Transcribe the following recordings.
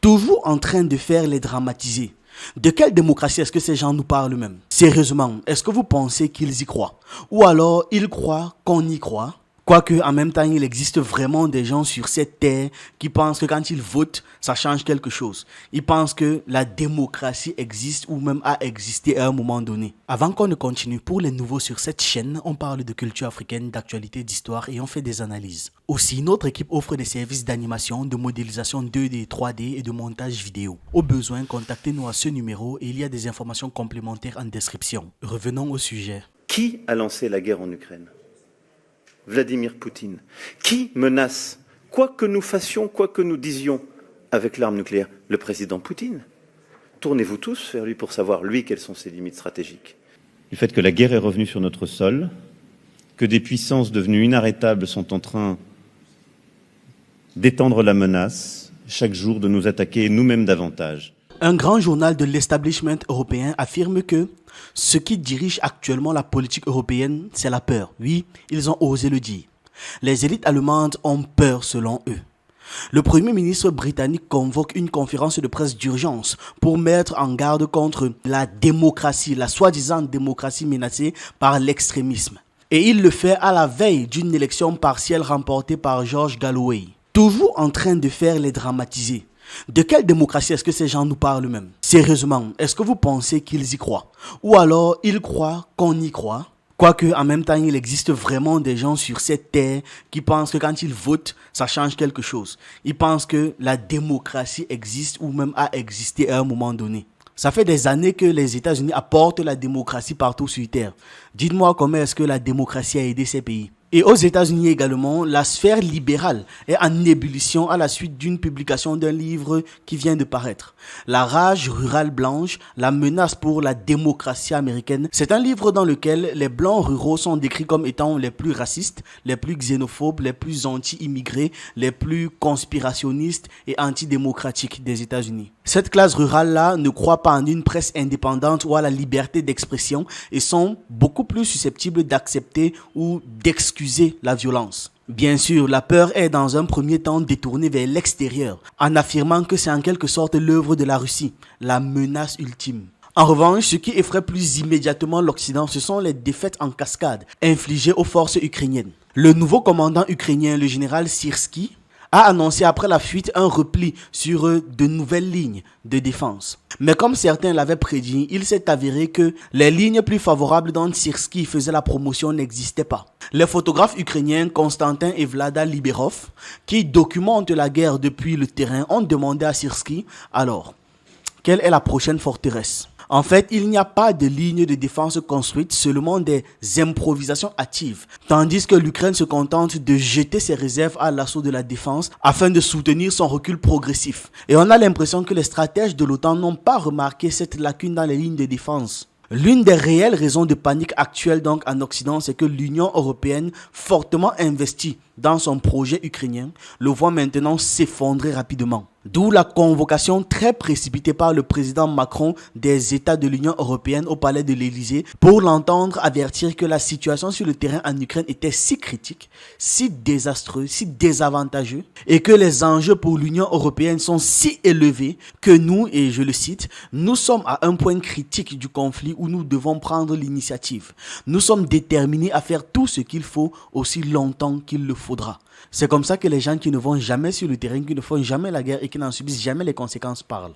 toujours en train de faire les dramatiser. De quelle démocratie est-ce que ces gens nous parlent même? Sérieusement, est-ce que vous pensez qu'ils y croient? Ou alors ils croient qu'on y croit? Quoique, en même temps, il existe vraiment des gens sur cette terre qui pensent que quand ils votent, ça change quelque chose. Ils pensent que la démocratie existe ou même a existé à un moment donné. Avant qu'on ne continue, pour les nouveaux sur cette chaîne, on parle de culture africaine, d'actualité, d'histoire et on fait des analyses. Aussi, notre équipe offre des services d'animation, de modélisation 2D, 3D et de montage vidéo. Au besoin, contactez-nous à ce numéro et il y a des informations complémentaires en description. Revenons au sujet. Qui a lancé la guerre en Ukraine ? Vladimir Poutine. Qui menace, quoi que nous fassions, quoi que nous disions, avec l'arme nucléaire? Le président Poutine. Tournez-vous tous vers lui pour savoir, lui, quelles sont ses limites stratégiques. Du fait que la guerre est revenue sur notre sol, que des puissances devenues inarrêtables sont en train d'étendre la menace, chaque jour de nous attaquer nous-mêmes davantage. Un grand journal de l'establishment européen affirme que ce qui dirige actuellement la politique européenne, c'est la peur. Oui, ils ont osé le dire. Les élites allemandes ont peur selon eux. Le Premier ministre britannique convoque une conférence de presse d'urgence pour mettre en garde contre la démocratie, la soi-disant démocratie menacée par l'extrémisme. Et il le fait à la veille d'une élection partielle remportée par George Galloway. Toujours en train de faire les dramatiser. De quelle démocratie est-ce que ces gens nous parlent même? Sérieusement, est-ce que vous pensez qu'ils y croient? Ou alors ils croient qu'on y croit? Quoique, en même temps, il existe vraiment des gens sur cette terre qui pensent que quand ils votent, ça change quelque chose. Ils pensent que la démocratie existe ou même a existé à un moment donné. Ça fait des années que les États-Unis apportent la démocratie partout sur terre. Dites-moi comment est-ce que la démocratie a aidé ces pays? Et aux États-Unis également, la sphère libérale est en ébullition à la suite d'une publication d'un livre qui vient de paraître. La rage rurale blanche, la menace pour la démocratie américaine. C'est un livre dans lequel les blancs ruraux sont décrits comme étant les plus racistes, les plus xénophobes, les plus anti-immigrés, les plus conspirationnistes et antidémocratiques des États-Unis. Cette classe rurale-là ne croit pas en une presse indépendante ou à la liberté d'expression et sont beaucoup plus susceptibles d'accepter ou d'excuser la violence. Bien sûr, la peur est dans un premier temps détournée vers l'extérieur, en affirmant que c'est en quelque sorte l'œuvre de la Russie, la menace ultime. En revanche, ce qui effraie plus immédiatement l'Occident, ce sont les défaites en cascade infligées aux forces ukrainiennes. Le nouveau commandant ukrainien, le général Syrski, a annoncé après la fuite un repli sur de nouvelles lignes de défense. Mais comme certains l'avaient prédit, il s'est avéré que les lignes plus favorables dont Syrski faisait la promotion n'existaient pas. Les photographes ukrainiens Konstantin et Vlada Liberov, qui documentent la guerre depuis le terrain, ont demandé à Syrski, alors, quelle est la prochaine forteresse? En fait, il n'y a pas de ligne de défense construite, seulement des improvisations hâtives. Tandis que l'Ukraine se contente de jeter ses réserves à l'assaut de la défense afin de soutenir son recul progressif. Et on a l'impression que les stratèges de l'OTAN n'ont pas remarqué cette lacune dans les lignes de défense. L'une des réelles raisons de panique actuelle donc en Occident, c'est que l'Union européenne, fortement investie dans son projet ukrainien, le voit maintenant s'effondrer rapidement. D'où la convocation très précipitée par le président Macron des États de l'Union européenne au palais de l'Élysée pour l'entendre avertir que la situation sur le terrain en Ukraine était si critique, si désastreuse, si désavantageux et que les enjeux pour l'Union européenne sont si élevés que nous, et je le cite, nous sommes à un point critique du conflit où nous devons prendre l'initiative. Nous sommes déterminés à faire tout ce qu'il faut aussi longtemps qu'il le faudra. C'est comme ça que les gens qui ne vont jamais sur le terrain, qui ne font jamais la guerre et qui n'en subissent jamais les conséquences parlent.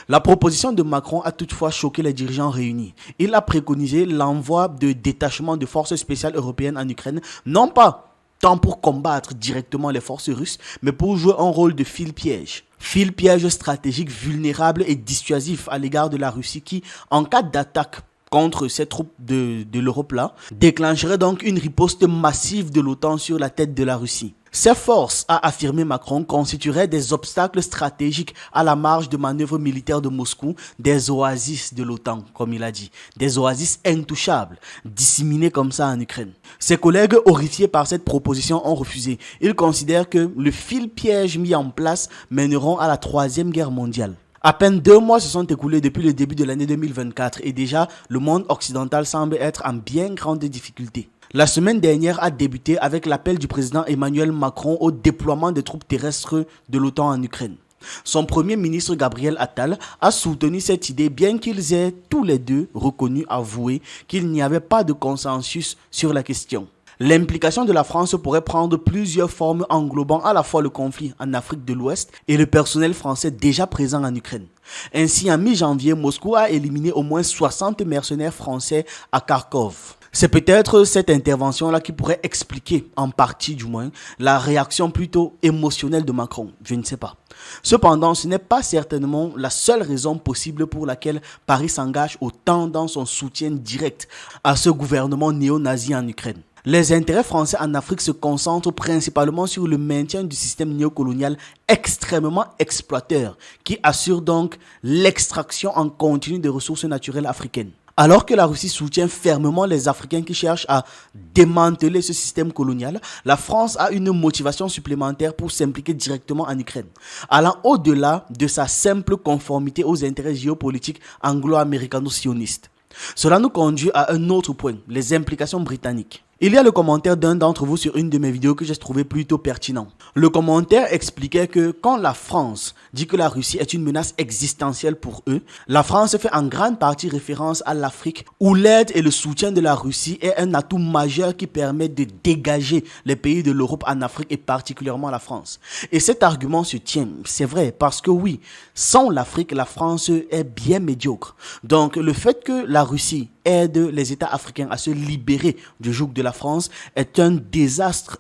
La proposition de Macron a toutefois choqué les dirigeants réunis. Il a préconisé l'envoi de détachements de forces spéciales européennes en Ukraine, non pas tant pour combattre directement les forces russes, mais pour jouer un rôle de fil-piège. Fil-piège stratégique vulnérable et dissuasif à l'égard de la Russie qui, en cas d'attaque contre ces troupes de l'Europe-là, déclencherait donc une riposte massive de l'OTAN sur la tête de la Russie. Ces forces, a affirmé Macron, constitueraient des obstacles stratégiques à la marge de manœuvres militaires de Moscou, des oasis de l'OTAN, comme il a dit, des oasis intouchables, disséminées comme ça en Ukraine. Ses collègues, horrifiés par cette proposition, ont refusé. Ils considèrent que le fil-piège mis en place mèneront à la Troisième Guerre mondiale. À peine 2 mois se sont écoulés depuis le début de l'année 2024 et déjà le monde occidental semble être en bien grande difficulté. La semaine dernière a débuté avec l'appel du président Emmanuel Macron au déploiement des troupes terrestres de l'OTAN en Ukraine. Son premier ministre Gabriel Attal a soutenu cette idée bien qu'ils aient tous les deux avoué qu'il n'y avait pas de consensus sur la question. L'implication de la France pourrait prendre plusieurs formes englobant à la fois le conflit en Afrique de l'Ouest et le personnel français déjà présent en Ukraine. Ainsi, en mi-janvier, Moscou a éliminé au moins 60 mercenaires français à Kharkov. C'est peut-être cette intervention-là qui pourrait expliquer, en partie du moins, la réaction plutôt émotionnelle de Macron. Je ne sais pas. Cependant, ce n'est pas certainement la seule raison possible pour laquelle Paris s'engage autant dans son soutien direct à ce gouvernement néo-nazi en Ukraine. Les intérêts français en Afrique se concentrent principalement sur le maintien du système néocolonial extrêmement exploiteur qui assure donc l'extraction en continu des ressources naturelles africaines. Alors que la Russie soutient fermement les Africains qui cherchent à démanteler ce système colonial, la France a une motivation supplémentaire pour s'impliquer directement en Ukraine, allant au-delà de sa simple conformité aux intérêts géopolitiques anglo-américano-sionistes. Cela nous conduit à un autre point, les implications britanniques. Il y a le commentaire d'un d'entre vous sur une de mes vidéos que j'ai trouvé plutôt pertinent. Le commentaire expliquait que quand la France dit que la Russie est une menace existentielle pour eux, la France fait en grande partie référence à l'Afrique où l'aide et le soutien de la Russie est un atout majeur qui permet de dégager les pays de l'Europe en Afrique et particulièrement la France. Et cet argument se tient, c'est vrai, parce que oui, sans l'Afrique, la France est bien médiocre. Donc le fait que la Russie aide les États africains à se libérer du joug de la France est un désastre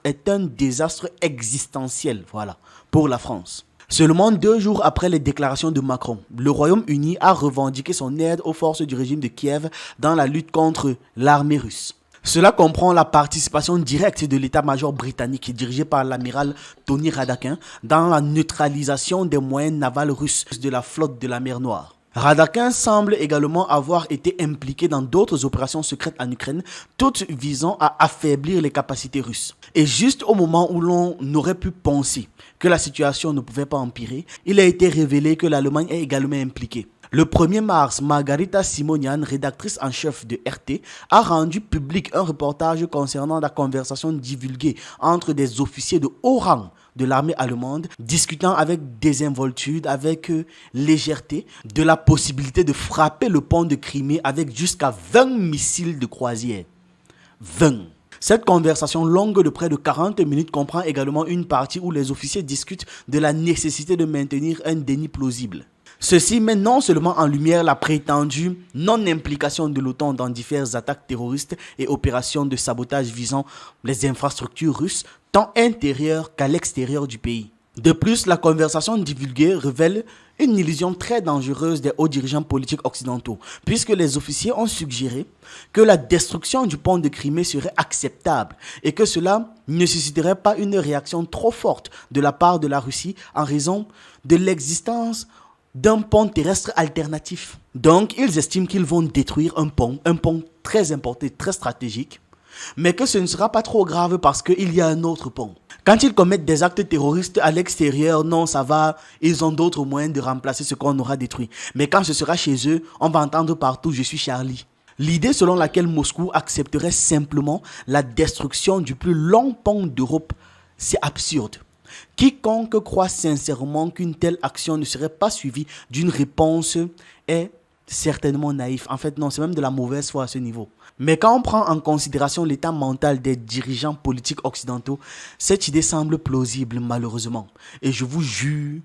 existentiel, voilà, pour la France. Seulement 2 jours après les déclarations de Macron, le Royaume-Uni a revendiqué son aide aux forces du régime de Kiev dans la lutte contre l'armée russe. Cela comprend la participation directe de l'état-major britannique dirigé par l'amiral Tony Radakin dans la neutralisation des moyens navals russes de la flotte de la mer Noire. Radakin semble également avoir été impliqué dans d'autres opérations secrètes en Ukraine, toutes visant à affaiblir les capacités russes. Et juste au moment où l'on aurait pu penser que la situation ne pouvait pas empirer, il a été révélé que l'Allemagne est également impliquée. Le 1er mars, Margarita Simonian, rédactrice en chef de RT, a rendu public un reportage concernant la conversation divulguée entre des officiers de haut rang de l'armée allemande, discutant avec désinvoltude, avec légèreté, de la possibilité de frapper le pont de Crimée avec jusqu'à 20 missiles de croisière. 20. Cette conversation longue de près de 40 minutes comprend également une partie où les officiers discutent de la nécessité de maintenir un déni plausible. Ceci met non seulement en lumière la prétendue non-implication de l'OTAN dans diverses attaques terroristes et opérations de sabotage visant les infrastructures russes, tant intérieures qu'à l'extérieur du pays. De plus, la conversation divulguée révèle une illusion très dangereuse des hauts dirigeants politiques occidentaux, puisque les officiers ont suggéré que la destruction du pont de Crimée serait acceptable et que cela ne susciterait pas une réaction trop forte de la part de la Russie en raison de l'existence d'un pont terrestre alternatif. Donc, ils estiment qu'ils vont détruire un pont très important, très stratégique, mais que ce ne sera pas trop grave parce qu'il y a un autre pont. Quand ils commettent des actes terroristes à l'extérieur, non, ça va, ils ont d'autres moyens de remplacer ce qu'on aura détruit. Mais quand ce sera chez eux, on va entendre partout « Je suis Charlie ». L'idée selon laquelle Moscou accepterait simplement la destruction du plus long pont d'Europe, c'est absurde. Quiconque croit sincèrement qu'une telle action ne serait pas suivie d'une réponse est certainement naïf. En fait, non, c'est même de la mauvaise foi à ce niveau. Mais quand on prend en considération l'état mental des dirigeants politiques occidentaux, cette idée semble plausible malheureusement. Et je vous jure,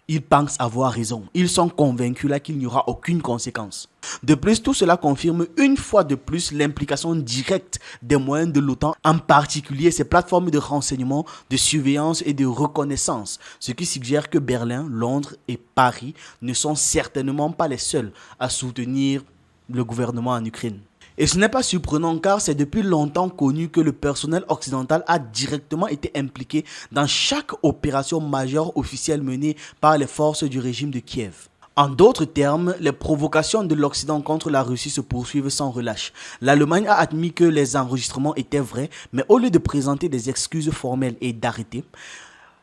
ils pensent avoir raison. Ils sont convaincus là qu'il n'y aura aucune conséquence. De plus, tout cela confirme une fois de plus l'implication directe des moyens de l'OTAN, en particulier ses plateformes de renseignement, de surveillance et de reconnaissance, ce qui suggère que Berlin, Londres et Paris ne sont certainement pas les seuls à soutenir le gouvernement en Ukraine. Et ce n'est pas surprenant car c'est depuis longtemps connu que le personnel occidental a directement été impliqué dans chaque opération majeure officielle menée par les forces du régime de Kiev. En d'autres termes, les provocations de l'Occident contre la Russie se poursuivent sans relâche. L'Allemagne a admis que les enregistrements étaient vrais, mais au lieu de présenter des excuses formelles et d'arrêter,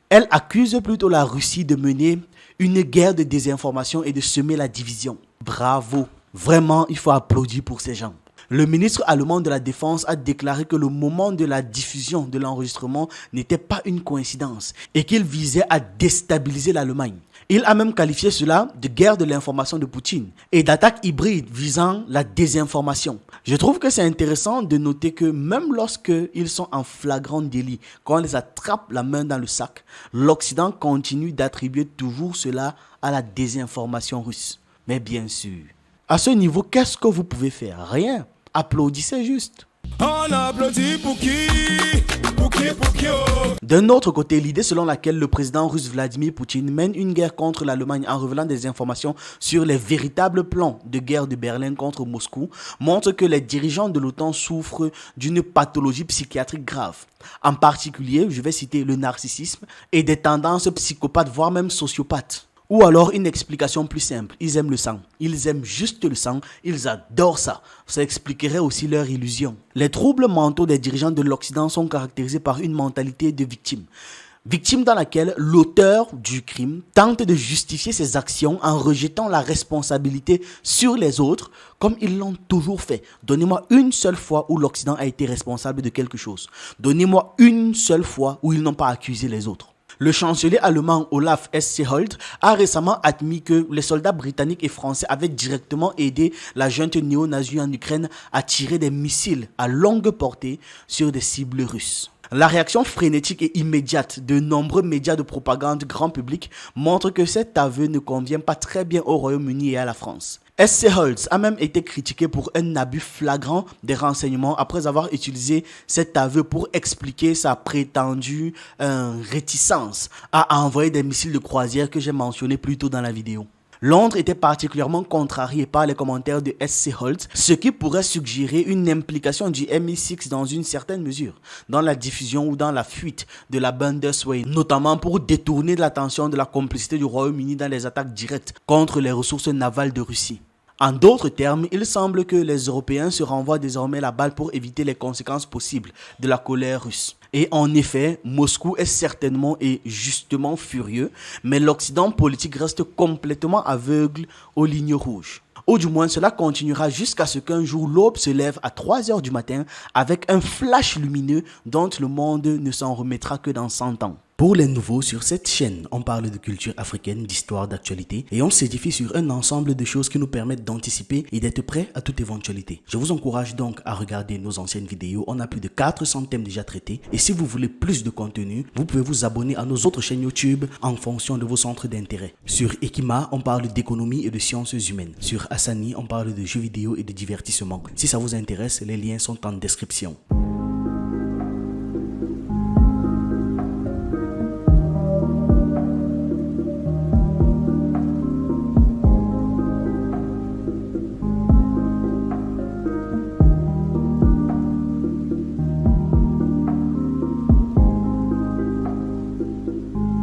elle accuse plutôt la Russie de mener une guerre de désinformation et de semer la division. Bravo! Vraiment, il faut applaudir pour ces gens. Le ministre allemand de la Défense a déclaré que le moment de la diffusion de l'enregistrement n'était pas une coïncidence et qu'il visait à déstabiliser l'Allemagne. Il a même qualifié cela de guerre de l'information de Poutine et d'attaque hybride visant la désinformation. Je trouve que c'est intéressant de noter que même lorsqu'ils sont en flagrant délit, quand on les attrape la main dans le sac, l'Occident continue d'attribuer toujours cela à la désinformation russe. Mais bien sûr, à ce niveau, qu'est-ce que vous pouvez faire? Rien. Applaudissez juste. On applaudit pour qui? Pour qui? D'un autre côté, l'idée selon laquelle le président russe Vladimir Poutine mène une guerre contre l'Allemagne en révélant des informations sur les véritables plans de guerre de Berlin contre Moscou montre que les dirigeants de l'OTAN souffrent d'une pathologie psychiatrique grave. En particulier, je vais citer le narcissisme et des tendances psychopathes, voire même sociopathes. Ou alors une explication plus simple, ils aiment le sang, ils aiment juste le sang, ils adorent ça. Ça expliquerait aussi leur illusion. Les troubles mentaux des dirigeants de l'Occident sont caractérisés par une mentalité de victime. Victime dans laquelle l'auteur du crime tente de justifier ses actions en rejetant la responsabilité sur les autres comme ils l'ont toujours fait. Donnez-moi une seule fois où l'Occident a été responsable de quelque chose. Donnez-moi une seule fois où ils n'ont pas accusé les autres. Le chancelier allemand Olaf Scholz a récemment admis que les soldats britanniques et français avaient directement aidé la junte néo-nazie en Ukraine à tirer des missiles à longue portée sur des cibles russes. La réaction frénétique et immédiate de nombreux médias de propagande grand public montre que cet aveu ne convient pas très bien au Royaume-Uni et à la France. Scholz a même été critiqué pour un abus flagrant des renseignements après avoir utilisé cet aveu pour expliquer sa prétendue réticence à envoyer des missiles de croisière que j'ai mentionné plus tôt dans la vidéo. Londres était particulièrement contrarié par les commentaires de Scholz, ce qui pourrait suggérer une implication du MI6 dans une certaine mesure, dans la diffusion ou dans la fuite de la Bundeswehr, notamment pour détourner l'attention de la complicité du Royaume-Uni dans les attaques directes contre les ressources navales de Russie. En d'autres termes, il semble que les Européens se renvoient désormais la balle pour éviter les conséquences possibles de la colère russe. Et en effet, Moscou est certainement et justement furieux, mais l'Occident politique reste complètement aveugle aux lignes rouges. Ou du moins, cela continuera jusqu'à ce qu'un jour l'aube se lève à 3h du matin avec un flash lumineux dont le monde ne s'en remettra que dans 100 ans. Pour les nouveaux sur cette chaîne, on parle de culture africaine, d'histoire, d'actualité et on s'édifie sur un ensemble de choses qui nous permettent d'anticiper et d'être prêts à toute éventualité. Je vous encourage donc à regarder nos anciennes vidéos, on a plus de 400 thèmes déjà traités et si vous voulez plus de contenu, vous pouvez vous abonner à nos autres chaînes YouTube en fonction de vos centres d'intérêt. Sur Ekima, on parle d'économie et de sciences humaines. Sur Asani, on parle de jeux vidéo et de divertissement. Si ça vous intéresse, les liens sont en description.